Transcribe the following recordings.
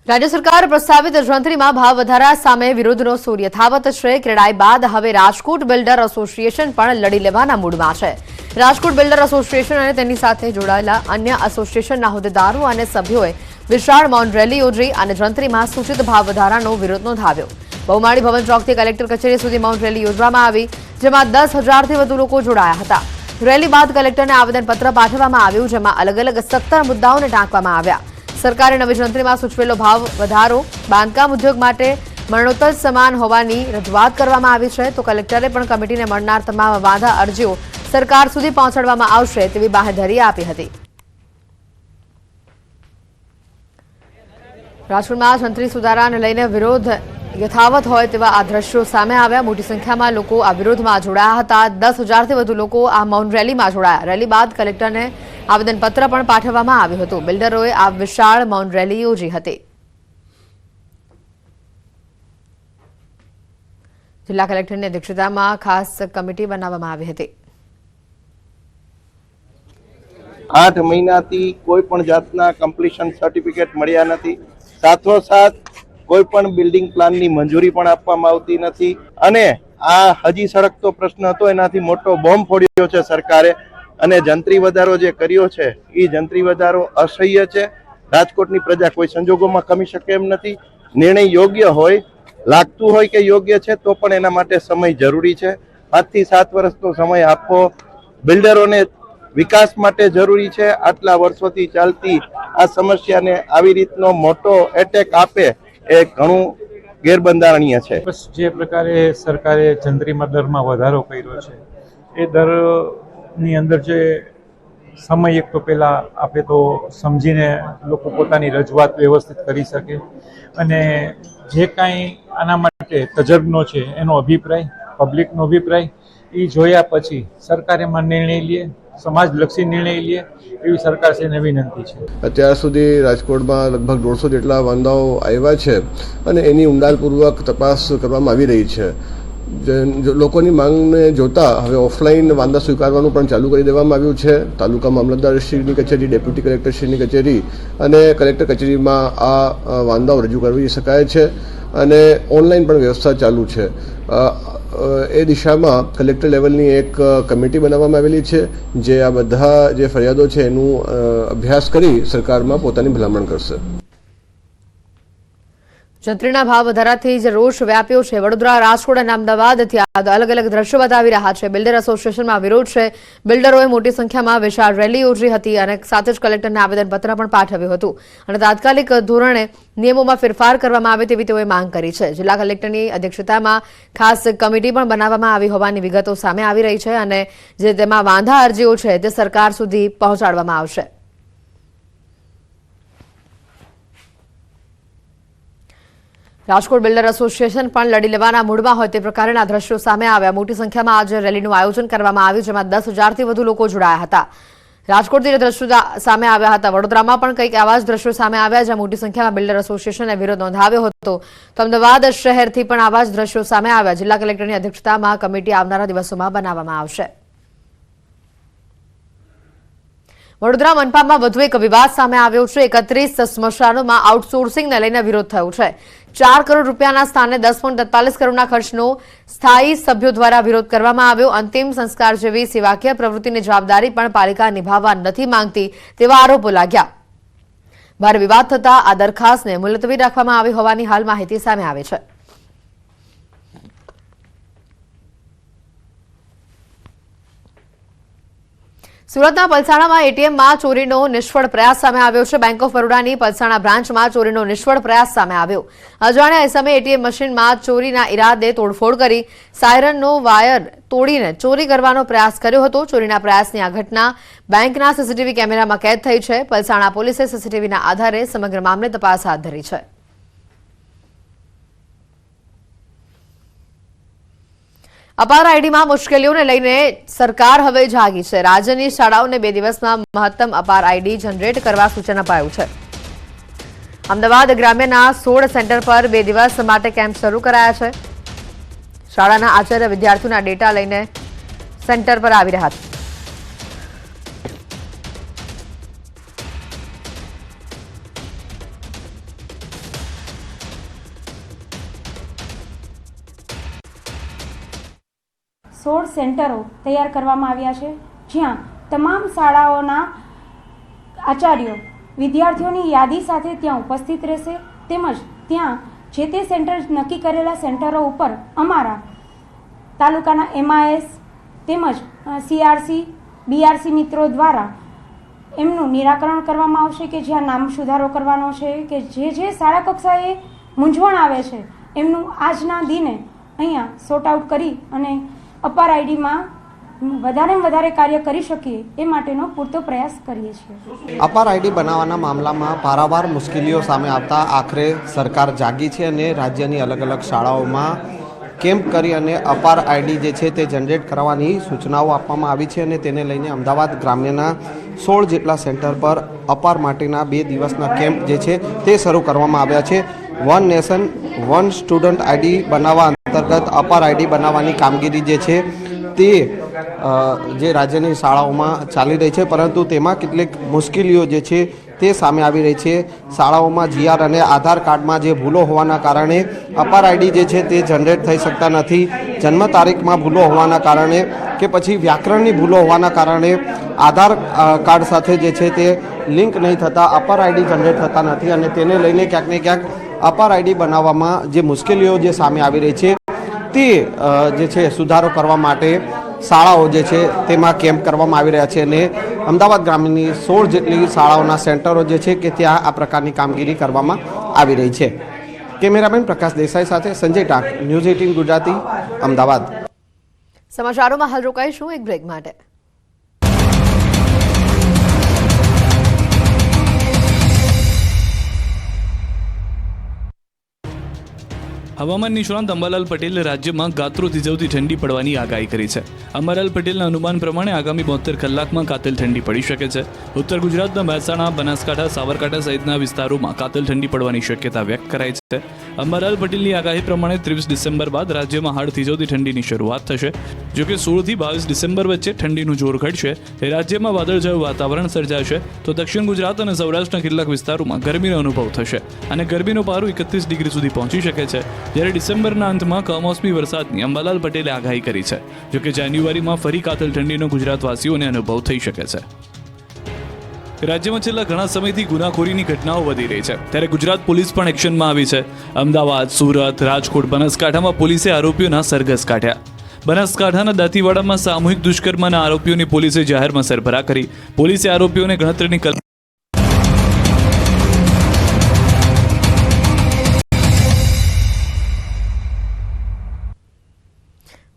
राज्य सरकार प्रस्तावित जंत्रीમાં ભાવ વધારા સામે વિરોધનો સૂર યથાવત છે। ક્રેડાઈ બાદ હવે રાજકોટ બિલ્ડર એસોસિએશન પણ લડી લેવાના મૂડમાં છે। રાજકોટ બિલ્ડર એસોસિએશન અને તેની સાથે જોડાયેલા અન્ય એસોસિએશનના હોદ્દેદારો અને સભ્યોએ વિશાળ મૌન રેલી યોજી અને જંત્રીમાં સૂચિત ભાવ વધારાનો વિરોધ નોંધાવ્યો। બહુમાળી ભવન ચોકથી કલેક્ટર કચેરી સુધી મૌન રેલી યોજવામાં આવી, જેમાં 10,000થી વધુ લોકો જોડાયા હતા। રેલી બાદ કલેક્ટરને આવેદનપત્ર પાઠવવામાં આવ્યું, જેમાં અલગ અલગ 17 મુદ્દાઓને ટાંકવામાં આવ્યા। सरकारे नवी जंत्रीमां सूचवेलो भाव वधारो बांधकाम उद्योग माटे मरणोत्तर समान होवानी रजूआत करवामां आवी छे, तो कलेक्टरे पण कमिटीने मळनार तमाम वाधा अरजीओ सरकार सुधी पहोंचाडवामां आवशे तेवी बाहेधरी आपी हती। રાજકોટમાં જંત્રી સુધારાને લઈને વિરોધ યથાવત હોય તેવા આ દ્રશ્યો સામે આવ્યા। મોટી સંખ્યામાં લોકો આ વિરોધમાં જોડાયા હતા। 10,000થી વધુ લોકો આ મૌન રેલીમાં જોડાયા। રેલી બાદ કલેક્ટરને આવેદનપત્ર પણ પાઠવવામાં આવ્યું હતું। બિલ્ડરોએ આ વિશાળ મૌન રેલી યોજી હતી। જિલ્લા કલેક્ટરની અધ્યક્ષતામાં ખાસ કમિટી બનાવવામાં આવી હતી। 8 મહિનાથી કોઈ પણ જાતના કમ્પ્લીશન સર્ટિફિકેટ મળ્યા નથી। સાથોસાથ કોઈ પણ બિલ્ડિંગ પ્લાનની મંજૂરી પણ આપવામાં આવતી નથી અને આ હજી સળગતો પ્રશ્ન હતો, એનાથી મોટો બોમ્બ ફોડ્યો છે સરકારે અને જંત્રી વધારો જે કર્યો છે એ જંત્રી વધારો અસહ્ય છે। રાજકોટની પ્રજા કોઈ સંજોગોમાં ખમી શકે એમ નથી। નિર્ણય યોગ્ય હોય, લાગતું હોય કે યોગ્ય છે તો પણ એના માટે સમય જરૂરી છે। 5 થી 7 વર્ષનો સમય આપવો બિલ્ડરોને વિકાસ માટે જરૂરી છે। આટલા વર્ષોથી ચાલતી આ સમસ્યાને આવી રીતનો મોટો એટેક આપે એ ઘણું ગેરબંધારણીય છે। બસ જે પ્રકારે સરકારે જંત્રીમાં દરમાં વધારો કર્યો છે એ દરની અંદર જે સમય એક તો પહેલા આપે તો સમજીને લોકો પોતાની રજૂઆત વ્યવસ્થિત કરી શકે અને જે કાંઈ આના માટે તજજ્ઞો છે એનો અભિપ્રાય, પબ્લિકનો અભિપ્રાય એ જોયા પછી સરકાર એમાં નિર્ણય લે, સમાજલક્ષી નિર્ણય લે એવી સરકારશ્રીને વિનંતી છે। અત્યાર સુધી રાજકોટમાં લગભગ 150 જેટલા વાંધાઓ આવ્યા છે અને એની ઊંડાણપૂર્વક તપાસ કરવામાં આવી રહી છે। લોકોની માંગને જોતા હવે ઓફલાઈન વાંધા સ્વીકારવાનું પણ ચાલુ કરી દેવામાં આવ્યું છે। તાલુકા મામલતદારશ્રીની કચેરી, ડેપ્યુટી કલેક્ટરશ્રીની કચેરી અને કલેક્ટર કચેરીમાં આ વાંધાઓ રજૂ કરી શકાય છે અને ઓનલાઈન પણ વ્યવસ્થા ચાલુ છે। એ દિશામાં કલેક્ટર લેવલની એક કમિટી બનાવવામાં આવેલી છે, જે આ બધા જે ફરિયાદો છે એનું અભ્યાસ કરી સરકારમાં પોતાની ભલામણ કરશે। જંત્રીના ભાવ વધારાથી જ રોષ વ્યાપ્યો છે। વડોદરા, રાજકોટ અને અમદાવાદથી અલગ અલગ દ્રશ્યો બતાવી રહ્યા છે। બિલ્ડર એસોસિએશનમાં વિરોધ છે। બિલ્ડરોએ મોટી સંખ્યામાં વિશાળ રેલી યોજી હતી અને સાથે જ કલેક્ટરને આવેદનપત્ર પણ પાઠવ્યું હતું અને તાત્કાલિક ધોરણે નિયમોમાં ફેરફાર કરવામાં આવે તેવી તેઓએ માંગ કરી છે। જિલ્લા કલેક્ટરની અધ્યક્ષતામાં ખાસ કમિટી પણ બનાવવામાં આવી હોવાની વિગતો સામે આવી રહી છે અને જે તેમાં વાંધા અરજીઓ છે તે સરકાર સુધી પહોંચાડવામાં આવશે। રાજકોટ બિલ્ડર એસોસિએશન પણ લડી લેવાના મૂડમાં હોય તે પ્રકારના દ્રશ્યો સામે આવ્યા। મોટી સંખ્યામાં આજે રેલીનું આયોજન કરવામાં આવ્યું, જેમાં 10,000થી વધુ લોકો જોડાયા હતા। રાજકોટથી દ્રશ્યો સામે આવ્યા હતા। વડોદરામાં પણ કંઈક આવા જ દ્રશ્યો સામે આવ્યા, જ્યાં મોટી સંખ્યામાં બિલ્ડર એસોસિએશને વિરોધ નોંધાવ્યો હતો। તો અમદાવાદ શહેરથી પણ આવા જ દ્રશ્યો સામે આવ્યા। જિલ્લા કલેક્ટરની અધ્યક્ષતામાં કમિટી આવનારા દિવસોમાં બનાવવામાં આવશે। વડોદરા મનપામાં વધુ એક વિવાદ સામે આવ્યો છે। 31 સ્મશાનોમાં આઉટસોર્સિંગને લઈને વિરોધ થયો છે। 4 કરોડ રૂપિયાના સ્થાને 10.43 કરોડના ખર્ચનો સ્થાયી સભ્યો દ્વારા વિરોધ કરવામાં આવ્યો। અંતિમ સંસ્કાર જેવી સેવાકીય પ્રવૃત્તિની જવાબદારી પણ પાલિકા નિભાવવા નથી માંગતી તેવા આરોપો લાગ્યા। ભારે વિવાદ થતા આ દરખાસ્તને મુલતવી રાખવામાં આવી હોવાની હાલ માહિતી સામે આવી છે। સુરતના પલસાણામાં એટીએમમાં ચોરીનો નિષ્ફળ પ્રયાસ સામે આવ્યો છે। બેંક ઓફ બરોડાની પલસાણા બ્રાન્ચમાં ચોરીનો નિષ્ફળ પ્રયાસ સામે આવ્યો। અજાણ્યા સમયે એટીએમ મશીનમાં ચોરીના ઈરાદે તોડફોડ કરી સાયરનનો વાયર તોડીને ચોરી કરવાનો પ્રયાસ કર્યો હતો। ચોરીના પ્રયાસની આ ઘટના બેંકના સીસીટીવી કેમેરામાં કેદ થઈ છે। પલસાણા પોલીસે સીસીટીવીના આધારે સમગ્ર મામલે તપાસ હાથ ધરી છે। અપાર આઈડીમાં મુશ્કેલીઓને લઈને સરકાર હવે જાગી છે। રાજ્યની શાળાઓને 2 દિવસમાં મહત્તમ અપાર આઈડી જનરેટ કરવા સૂચન અપાયું છે। અમદાવાદ ગ્રામ્યના 16 સેન્ટર પર 2 દિવસ માટે કેમ્પ શરૂ કરાયા છે। શાળાના આચાર્ય વિદ્યાર્થીઓના ડેટા લઈને સેન્ટર પર આવી રહ્યા છે। 16 સેન્ટરો તૈયાર કરવામાં આવ્યા છે, જ્યાં તમામ શાળાઓના આચાર્યો વિદ્યાર્થીઓની યાદી સાથે ત્યાં ઉપસ્થિત રહેશે, તેમજ ત્યાં જે તે સેન્ટર નક્કી કરેલા સેન્ટરો ઉપર અમારા તાલુકાના MIS તેમજ CRC BRC મિત્રો દ્વારા એમનું નિરાકરણ કરવામાં આવશે કે જ્યાં નામ સુધારો કરવાનો છે કે જે શાળા કક્ષાએ મૂંઝવણ આવે છે એમનું આજના દિને અહીંયા સોર્ટ આઉટ કરી અને અપાર આઈડીમાં વધારે કાર્ય કરી શકીએ એ માટેનો પૂરતો પ્રયાસ કરીએ છીએ. અપાર આઈડી બનાવવાના મામલામાં પારાવાર મુશ્કેલીઓ સામે આવતા આખરે સરકાર જાગી છે અને રાજ્યની અલગ અલગ શાળાઓમાં કેમ્પ કરી અને અપાર આઈડી જે છે તે જનરેટ કરવાની સૂચનાઓ આપવામાં આવી છે અને તેને લઈને અમદાવાદ ગ્રામ્યના 16 જેટલા સેન્ટર પર અપાર માટેના 2 દિવસના કેમ્પ જે છે તે શરૂ કરવામાં આવ્યા છે. One nation one student ID બનાવવા અંતર્ગત અપાર આઈડી બનાવવાની કામગીરી જે છે તે જે રાજ્યની શાળાઓમાં ચાલી રહી છે, પરંતુ તેમાં કેટલીક મુશ્કેલીઓ જે છે તે સામે આવી રહી છે. શાળાઓમાં GR અને આધાર કાર્ડમાં જે ભૂલો હોવાના કારણે અપાર આઈડી જે છે તે જનરેટ થઈ શકતા નથી. જન્મ તારીખમાં ભૂલો હોવાના કારણે કે પછી વ્યાકરણની ભૂલો હોવાના કારણે આધાર કાર્ડ સાથે જે છે તે લિંક નહીં થતા અપાર આઈડી જનરેટ થતા નથી અને તેને લઈને ક્યાંક ને ક્યાંક અપાર આઈડી બનાવવામાં જે મુશ્કેલીઓ જે સામે આવી રહી છે તે જે છે સુધારો કરવા માટે શાળાઓ જે છે તેમાં કેમ્પ કરવામાં આવી રહ્યા છે અને અમદાવાદ ગ્રામ્યની 16 જેટલી શાળાઓના સેન્ટરો જે છે કે ત્યાં આ પ્રકારની કામગીરી કરવામાં આવી રહી છે. કેમેરામેન પ્રકાશ દેસાઈ સાથે સંજય ટાંક, ન્યૂઝ 18 ગુજરાતી, અમદાવાદ. સમાચારોમાં હાલ રોકાઈશું એક બ્રેક માટે. હવામાન નિષ્ણાંત અંબાલાલ પટેલે રાજ્યમાં ગાત્રો થીજવતી ઠંડી પડવાની આગાહી કરી છે. અંબાલાલ પટેલના અનુમાન પ્રમાણે આગામી 72 કલાકમાં કાતિલ ઠંડી પડી શકે છે. ઉત્તર ગુજરાતના મહેસાણા, બનાસકાંઠા, સાબરકાંઠા સહિતના વિસ્તારોમાં કાતિલ ઠંડી પડવાની શક્યતા વ્યક્ત કરાઈ છે. અંબાલાલ પટેલની આગાહી પ્રમાણે 23 ડિસેમ્બર બાદ રાજ્યમાં હાડ થીજવતી ઠંડીની શરૂઆત થશે. જોકે 16 થી 22 ડિસેમ્બર વચ્ચે ઠંડીનું જોર ઘટશે. રાજ્યમાં વાદળછાયું વાતાવરણ સર્જાશે તો દક્ષિણ ગુજરાત અને સૌરાષ્ટ્રના કેટલાક વિસ્તારોમાં ગરમીનો અનુભવ થશે અને ગરમીનો પારો 31 ડિગ્રી સુધી પહોંચી શકે છે. જ્યારે ડિસેમ્બરના અંતમાં કમોસમી વરસાદની અંબાલાલ પટેલે આગાહી કરી છે. જોકે જાન્યુઆરીમાં ફરી કાતિલ ઠંડીનો ગુજરાતવાસીઓને અનુભવ થઈ શકે છે. રાજ્યમાં છેલ્લા ઘણા સમયથી ગુનાખોરીની ઘટનાઓ વધી રહી છે, ત્યારે ગુજરાત પોલીસ પણ એક્શનમાં આવી છે. અમદાવાદ, સુરત, રાજકોટ, બનાસકાંઠામાં પોલીસે આરોપીઓના સરઘસ કાઢ્યા. બનાસકાંઠાના દાંતીવાડામાં સામૂહિક દુષ્કર્મના આરોપીઓની પોલીસે જાહેરમાં સરભરા કરી. પોલીસે આરોપીઓને ગણતરીની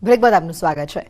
બ્રેક બાદ આપનું સ્વાગત છે.